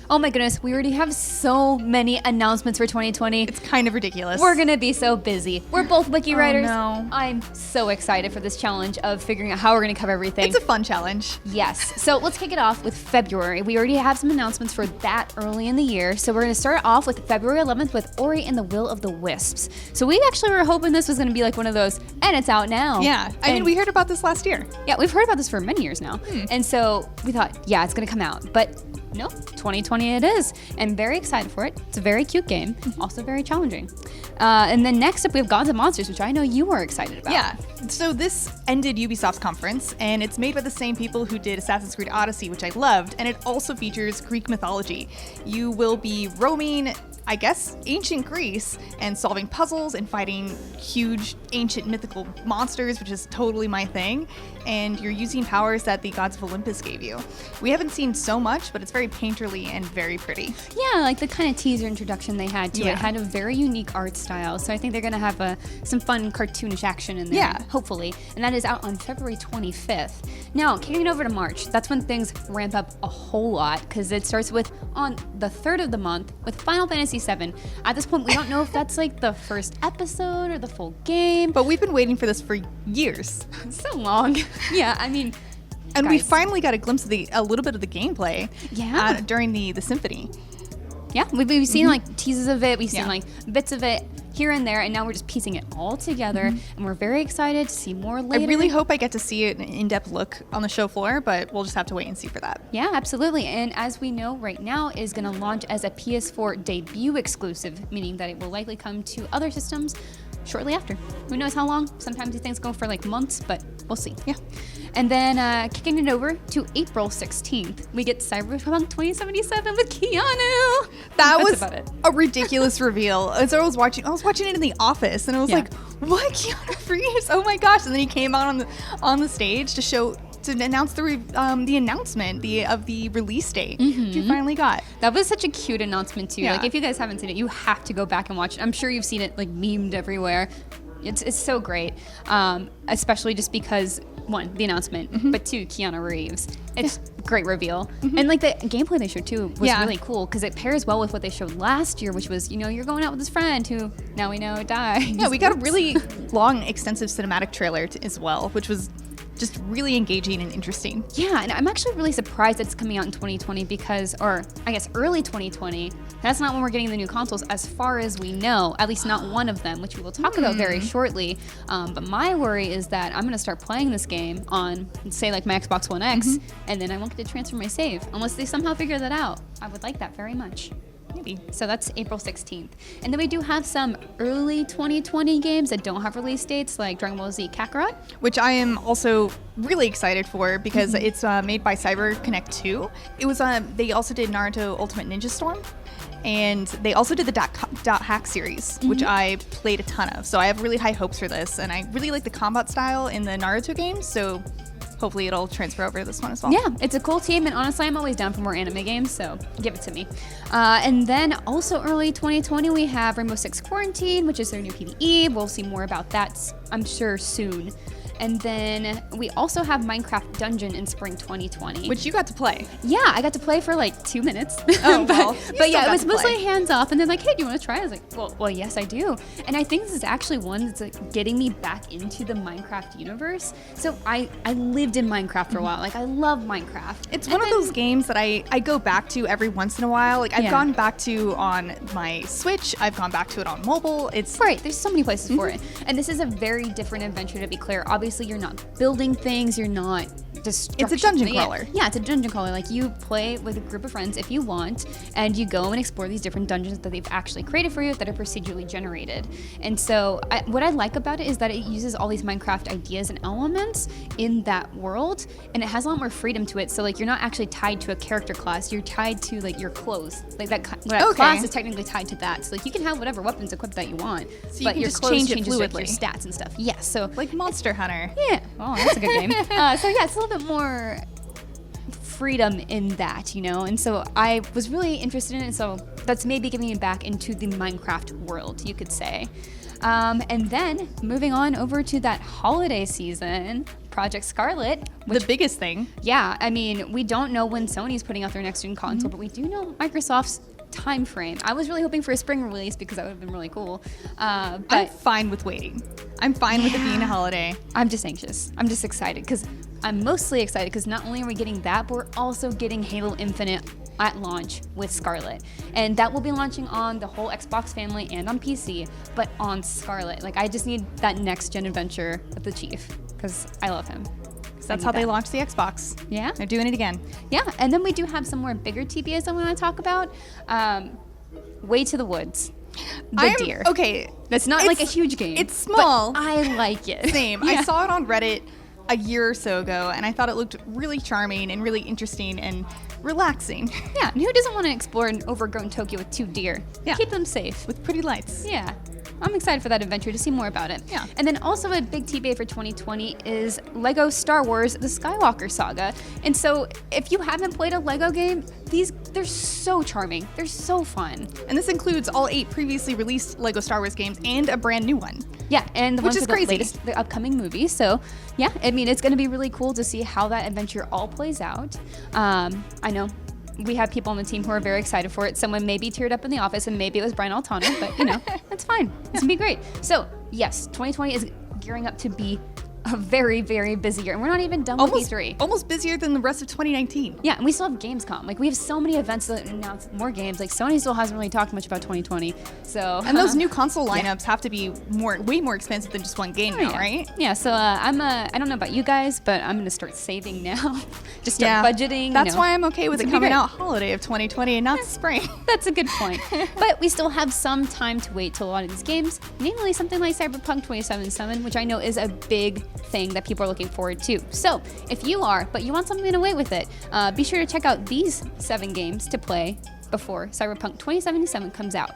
Oh my goodness, we already have so many announcements for 2020. It's kind of ridiculous. We're going to be so busy. We're both wiki writers. No. I'm so excited for this challenge of figuring out how we're going to cover everything. It's a fun challenge. Yes. So let's kick it off with February. We already have some announcements for that early in the year. So we're going to start off with February 11th with Ori and the Will of the Wisps. So we actually were hoping this was going to be like one of those, and it's out now. Yeah. I mean, we heard about this last year. Yeah, we've heard about this for many years now. And so we thought, yeah, it's going to come out. But no, 2020 it is. And very excited for it. It's a very cute game. Also very challenging. And then next up, we have Gods and Monsters, which I know you were excited about. Yeah. So this ended Ubisoft's conference, and it's made by the same people who did Assassin's Creed Odyssey, which I loved, and it also features Greek mythology. You will be roaming, I guess, ancient Greece and solving puzzles and fighting huge ancient mythical monsters, which is totally my thing. And you're using powers that the gods of Olympus gave you. We haven't seen so much, but it's very painterly and very pretty. Yeah, like the kind of teaser introduction they had to it had a very unique art style. So I think they're going to have some fun cartoonish action in there, hopefully. And that is out on February 25th. Now, kicking it over to March, that's when things ramp up a whole lot because it starts with on the 3rd of the month with Final Fantasy VII. At this point, we don't know if that's like the first episode or the full game. But we've been waiting for this for years. So long. Yeah, I mean, and we finally got a glimpse of a little bit of the gameplay. Yeah. During the symphony. Yeah, we've seen like teases of it. We've seen like bits of it here and there, and now we're just piecing it all together, and we're very excited to see more later. I really hope I get to see an in-depth look on the show floor, but we'll just have to wait and see for that. Yeah, absolutely. And as we know right now, is going to launch as a PS4 debut exclusive, meaning that it will likely come to other systems shortly after. Who knows how long? Sometimes these things go for like months, but we'll see. Yeah. And then kicking it over to April 16th, we get Cyberpunk 2077 with Keanu. That was a ridiculous reveal. And so I was watching it in the office, and I was like, "What, Keanu Reeves? Oh my gosh!" And then he came out on the stage to announce the announcement of the release date, which you finally got. That was such a cute announcement too. Like if you guys haven't seen it, you have to go back and watch it. I'm sure you've seen it like memed everywhere. It's so great, especially just because one, the announcement, but two, Keanu Reeves. It's great reveal. And like the gameplay they showed too was really cool because it pairs well with what they showed last year, which was, you're going out with this friend who now we know died. Yeah, we got a really long, extensive cinematic trailer as well, which was just really engaging and interesting. Yeah, and I'm actually really surprised it's coming out in 2020 because, or I guess early 2020, that's not when we're getting the new consoles as far as we know, at least not one of them, which we will talk about very shortly. But my worry is that I'm going to start playing this game on, say, like my Xbox One X, and then I won't get to transfer my save unless they somehow figure that out. I would like that very much. Maybe. So that's April 16th. And then we do have some early 2020 games that don't have release dates, like Dragon Ball Z Kakarot. Which I am also really excited for because it's made by CyberConnect 2. It was they also did Naruto Ultimate Ninja Storm. And they also did the Dot Hack series, which I played a ton of. So I have really high hopes for this. And I really like the combat style in the Naruto games. So hopefully it'll transfer over to this one as well. Yeah, it's a cool team, and honestly, I'm always down for more anime games, so give it to me. And then also early 2020, we have Rainbow Six Quarantine, which is their new PvE. We'll see more about that, I'm sure, soon. And then we also have Minecraft Dungeon in spring 2020. Which you got to play. Yeah, I got to play for like 2 minutes. Oh, but yeah, it was mostly hands off. And then like, hey, do you want to try? I was like, well, yes, I do. And I think this is actually one that's like getting me back into the Minecraft universe. So I lived in Minecraft for a while. Like I love Minecraft. It's one of those games that I go back to every once in a while. Like I've gone back to on my Switch. I've gone back to it on mobile. It's right. There's so many places for it. And this is a very different adventure, to be clear. Obviously, you're not building things. You're not It's a dungeon crawler. Yeah, it's a dungeon crawler. Like you play with a group of friends if you want, and you go and explore these different dungeons that they've actually created for you that are procedurally generated. And so what I like about it is that it uses all these Minecraft ideas and elements in that world, and it has a lot more freedom to it. So like you're not actually tied to a character class. You're tied to like your clothes. Like that class is technically tied to that. So like you can have whatever weapons equipped that you want, so but you your just clothes change it changes like, fluidly. your stats and stuff. Yeah, so like Monster Hunter. Yeah. Oh, that's a good game. So yeah, it's a little bit more freedom in that, and so I was really interested in it, so that's maybe getting me back into the Minecraft world, you could say. And then moving on over to that holiday season, Project Scarlet. The biggest thing. Yeah, I mean, we don't know when Sony's putting out their next gen console, but we do know Microsoft's time frame. I was really hoping for a spring release because that would have been really cool. But I'm fine with waiting. I'm fine with it being a holiday. I'm just anxious. I'm just excited because I'm mostly excited because not only are we getting that, but we're also getting Halo Infinite at launch with Scarlet. And that will be launching on the whole Xbox family and on PC, but on Scarlet. Like, I just need that next gen adventure with the Chief because I love him. That's how they launched the Xbox. Yeah. They're doing it again. Yeah, and then we do have some more bigger TBAs I want to talk about. Way to the Woods. The Deer. Okay. That's not like a huge game. It's small. But I like it. Same. Yeah. I saw it on Reddit a year or so ago, and I thought it looked really charming and really interesting and relaxing. Yeah, and who doesn't want to explore an overgrown Tokyo with 2 deer? Yeah. Keep them safe. With pretty lights. Yeah. I'm excited for that adventure to see more about it. Yeah. And then also a big TBA for 2020 is Lego Star Wars The Skywalker Saga. And so if you haven't played a Lego game, they're so charming. They're so fun. And this includes all 8 previously released Lego Star Wars games and a brand new one. Yeah, and the Which ones is for the crazy. latest, the upcoming movie. So, yeah, I mean, it's going to be really cool to see how that adventure all plays out. I know we have people on the team who are very excited for it. Someone maybe teared up in the office, and maybe it was Brian Altano, but, you know, that's fine. It's going to be great. So, yes, 2020 is gearing up to be a very, very busy year. And we're not even done with E3. Almost busier than the rest of 2019. Yeah, and we still have Gamescom. Like, we have so many events that announce more games. Like, Sony still hasn't really talked much about 2020. So, And those new console lineups have to be way more expensive than just one game now, right? Yeah, so I don't know about you guys, but I'm going to start saving now. Just start budgeting. That's why I'm okay with It's it gonna be coming great. out holiday of 2020 and not spring. That's a good point. But we still have some time to wait till a lot of these games, namely something like Cyberpunk 2077, which I know is a big thing that people are looking forward to. So if you are, but you want something to wait with it, be sure to check out these 7 games to play before Cyberpunk 2077 comes out.